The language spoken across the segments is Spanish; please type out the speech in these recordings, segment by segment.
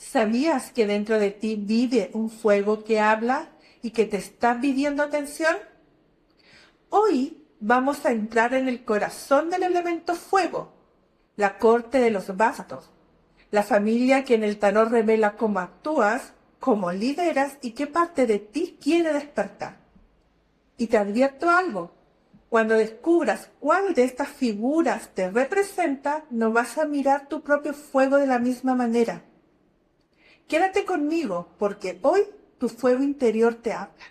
¿Sabías que dentro de ti vive un fuego que habla y que te está pidiendo atención? Hoy vamos a entrar en el corazón del elemento fuego, la corte de los bastos, la familia que en el tarot revela cómo actúas, cómo lideras y qué parte de ti quiere despertar. Y te advierto algo, cuando descubras cuál de estas figuras te representa, no vas a mirar tu propio fuego de la misma manera. Quédate conmigo, porque hoy tu fuego interior te habla.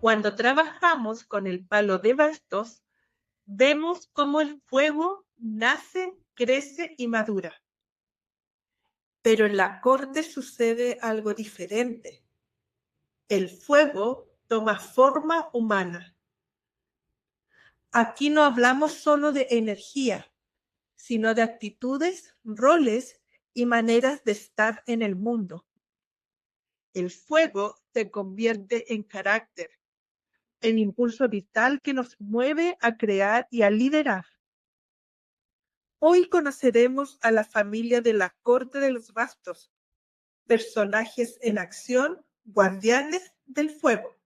Cuando trabajamos con el palo de bastos, vemos cómo el fuego nace, crece y madura. Pero en la corte sucede algo diferente. El fuego toma forma humana. Aquí no hablamos solo de energía, sino de actitudes, roles y maneras de estar en el mundo. El fuego se convierte en carácter, el impulso vital que nos mueve a crear y a liderar. Hoy conoceremos a la familia de la corte de los bastos, personajes en acción, guardianes del fuego.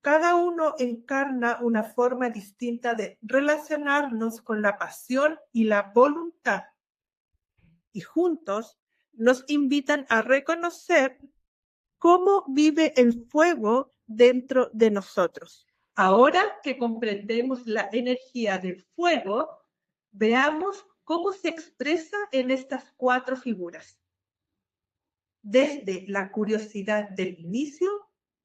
Cada uno encarna una forma distinta de relacionarnos con la pasión y la voluntad. Y juntos nos invitan a reconocer cómo vive el fuego dentro de nosotros. Ahora que comprendemos la energía del fuego, veamos cómo se expresa en estas cuatro figuras. Desde la curiosidad del inicio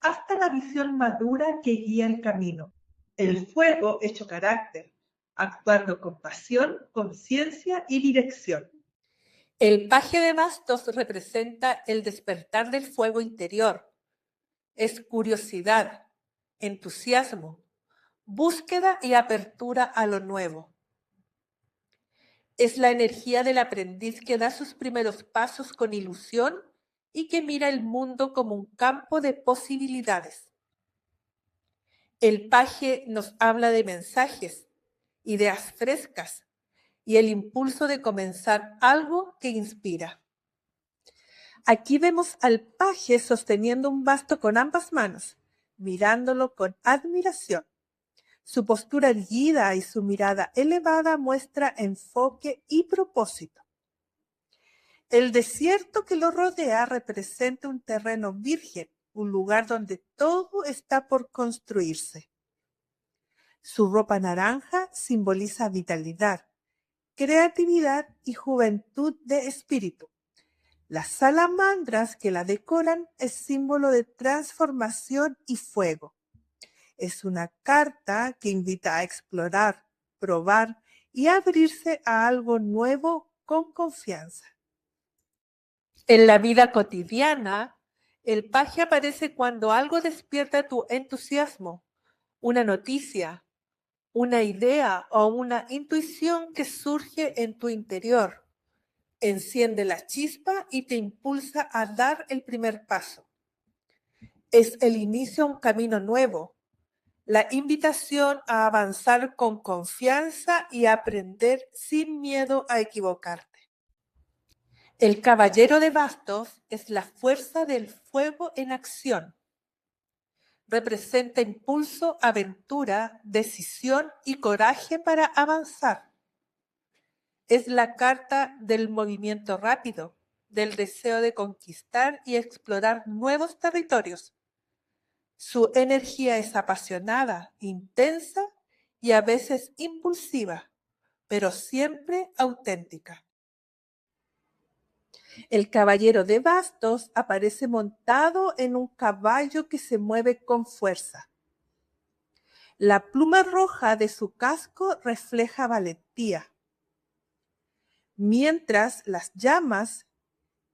hasta la visión madura que guía el camino. El fuego hecho carácter, actuando con pasión, conciencia y dirección. El paje de bastos representa el despertar del fuego interior. Es curiosidad, entusiasmo, búsqueda y apertura a lo nuevo. Es la energía del aprendiz que da sus primeros pasos con ilusión y que mira el mundo como un campo de posibilidades. El paje nos habla de mensajes, ideas frescas y el impulso de comenzar algo que inspira. Aquí vemos al paje sosteniendo un basto con ambas manos, mirándolo con admiración. Su postura erguida y su mirada elevada muestra enfoque y propósito. El desierto que lo rodea representa un terreno virgen, un lugar donde todo está por construirse. Su ropa naranja simboliza vitalidad, creatividad y juventud de espíritu. Las salamandras que la decoran es símbolo de transformación y fuego. Es una carta que invita a explorar, probar y abrirse a algo nuevo con confianza. En la vida cotidiana, el paje aparece cuando algo despierta tu entusiasmo, una noticia, una idea o una intuición que surge en tu interior. Enciende la chispa y te impulsa a dar el primer paso. Es el inicio a un camino nuevo, la invitación a avanzar con confianza y a aprender sin miedo a equivocarte. El caballero de bastos es la fuerza del fuego en acción. Representa impulso, aventura, decisión y coraje para avanzar. Es la carta del movimiento rápido, del deseo de conquistar y explorar nuevos territorios. Su energía es apasionada, intensa y a veces impulsiva, pero siempre auténtica. El caballero de bastos aparece montado en un caballo que se mueve con fuerza. La pluma roja de su casco refleja valentía, mientras las llamas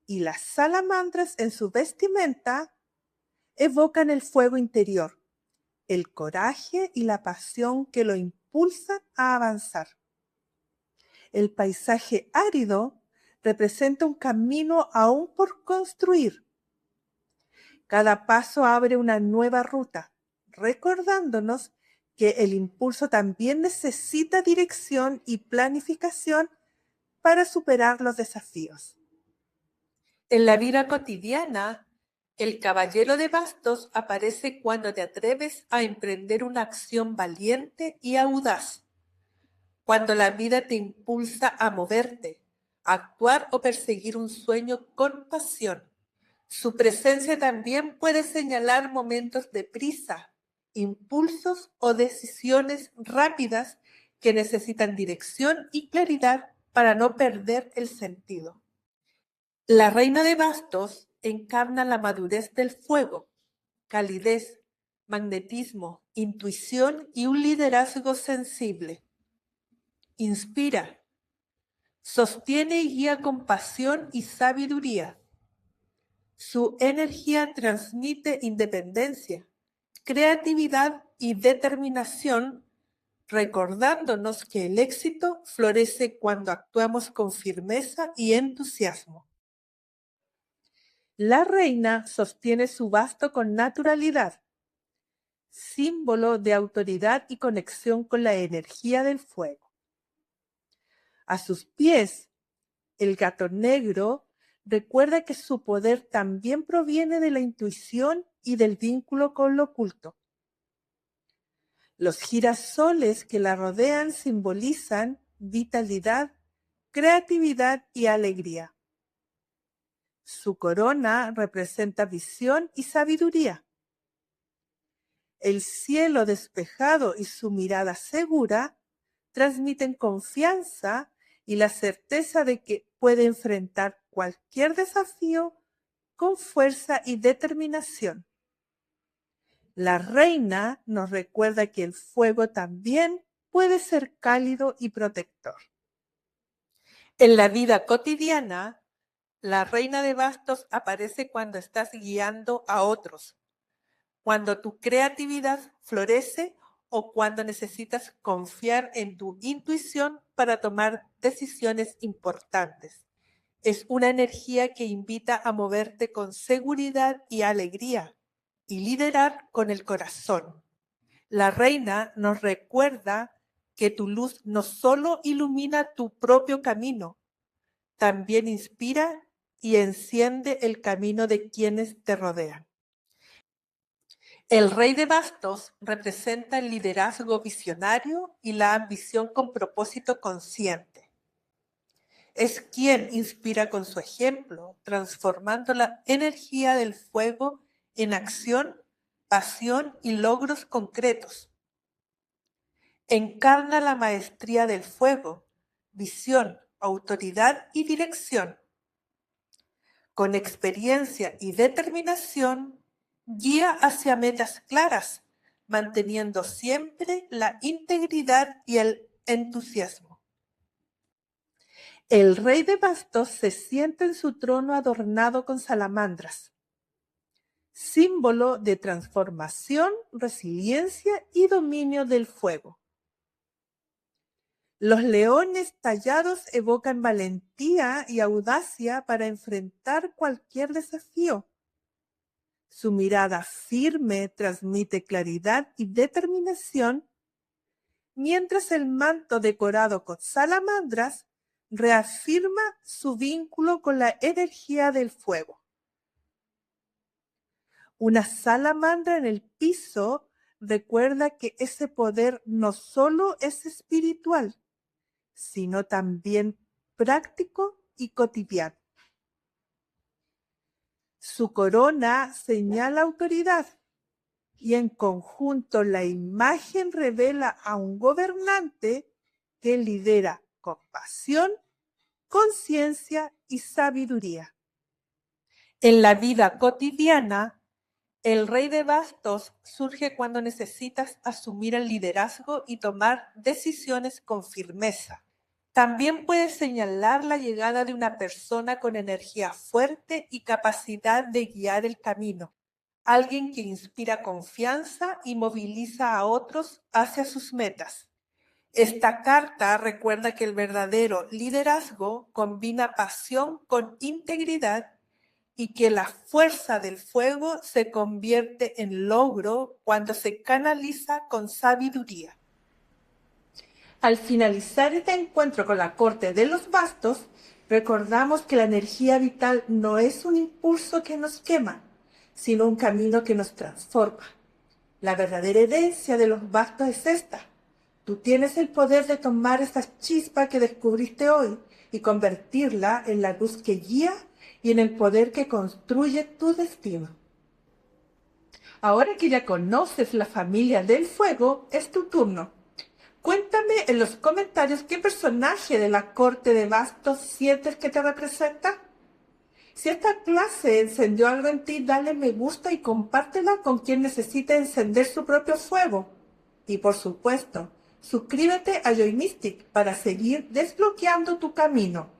y las salamandras en su vestimenta evocan el fuego interior, el coraje y la pasión que lo impulsan a avanzar. El paisaje árido representa un camino aún por construir. Cada paso abre una nueva ruta, recordándonos que el impulso también necesita dirección y planificación para superar los desafíos. En la vida cotidiana, el caballero de bastos aparece cuando te atreves a emprender una acción valiente y audaz, cuando la vida te impulsa a moverte, a actuar o perseguir un sueño con pasión. Su presencia también puede señalar momentos de prisa, impulsos o decisiones rápidas que necesitan dirección y claridad para no perder el sentido. La reina de bastos encarna la madurez del fuego, calidez, magnetismo, intuición y un liderazgo sensible. Inspira, sostiene y guía con pasión y sabiduría. Su energía transmite independencia, creatividad y determinación, recordándonos que el éxito florece cuando actuamos con firmeza y entusiasmo. La reina sostiene su basto con naturalidad, símbolo de autoridad y conexión con la energía del fuego. A sus pies, el gato negro recuerda que su poder también proviene de la intuición y del vínculo con lo oculto. Los girasoles que la rodean simbolizan vitalidad, creatividad y alegría. Su corona representa visión y sabiduría. El cielo despejado y su mirada segura transmiten confianza y la certeza de que puede enfrentar cualquier desafío con fuerza y determinación. La reina nos recuerda que el fuego también puede ser cálido y protector. En la vida cotidiana, la reina de bastos aparece cuando estás guiando a otros, cuando tu creatividad florece o cuando necesitas confiar en tu intuición para tomar decisiones importantes. Es una energía que invita a moverte con seguridad y alegría y liderar con el corazón. La reina nos recuerda que tu luz no solo ilumina tu propio camino, también inspira y enciende el camino de quienes te rodean. El rey de bastos representa el liderazgo visionario y la ambición con propósito consciente. Es quien inspira con su ejemplo, transformando la energía del fuego en acción, pasión y logros concretos. Encarna la maestría del fuego, visión, autoridad y dirección. Con experiencia y determinación, guía hacia metas claras, manteniendo siempre la integridad y el entusiasmo. El rey de bastos se sienta en su trono adornado con salamandras, símbolo de transformación, resiliencia y dominio del fuego. Los leones tallados evocan valentía y audacia para enfrentar cualquier desafío. Su mirada firme transmite claridad y determinación, mientras el manto decorado con salamandras reafirma su vínculo con la energía del fuego. Una salamandra en el piso recuerda que ese poder no solo es espiritual, sino también práctico y cotidiano. Su corona señala autoridad y en conjunto la imagen revela a un gobernante que lidera con pasión, conciencia y sabiduría. En la vida cotidiana, el rey de bastos surge cuando necesitas asumir el liderazgo y tomar decisiones con firmeza. También puede señalar la llegada de una persona con energía fuerte y capacidad de guiar el camino, alguien que inspira confianza y moviliza a otros hacia sus metas. Esta carta recuerda que el verdadero liderazgo combina pasión con integridad y que la fuerza del fuego se convierte en logro cuando se canaliza con sabiduría. Al finalizar este encuentro con la corte de los bastos, recordamos que la energía vital no es un impulso que nos quema, sino un camino que nos transforma. La verdadera herencia de los bastos es esta. Tú tienes el poder de tomar esta chispa que descubriste hoy y convertirla en la luz que guía y en el poder que construye tu destino. Ahora que ya conoces la familia del fuego, es tu turno. Cuéntame en los comentarios qué personaje de la corte de bastos sientes que te representa. Si esta clase encendió algo en ti, dale me gusta y compártela con quien necesite encender su propio fuego. Y por supuesto, suscríbete a Joy Mystic para seguir desbloqueando tu camino.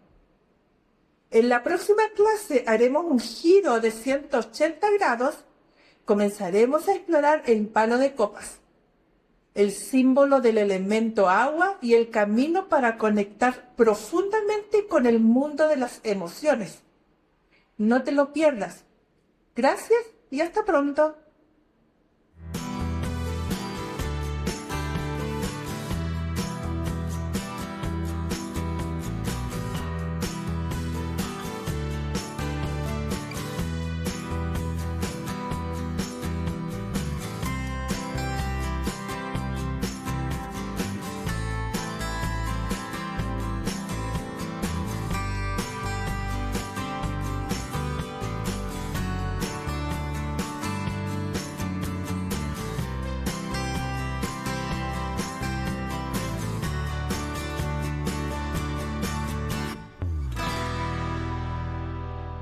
En la próxima clase haremos un giro de 180 grados. Comenzaremos a explorar el palo de copas, el símbolo del elemento agua y el camino para conectar profundamente con el mundo de las emociones. No te lo pierdas. Gracias y hasta pronto.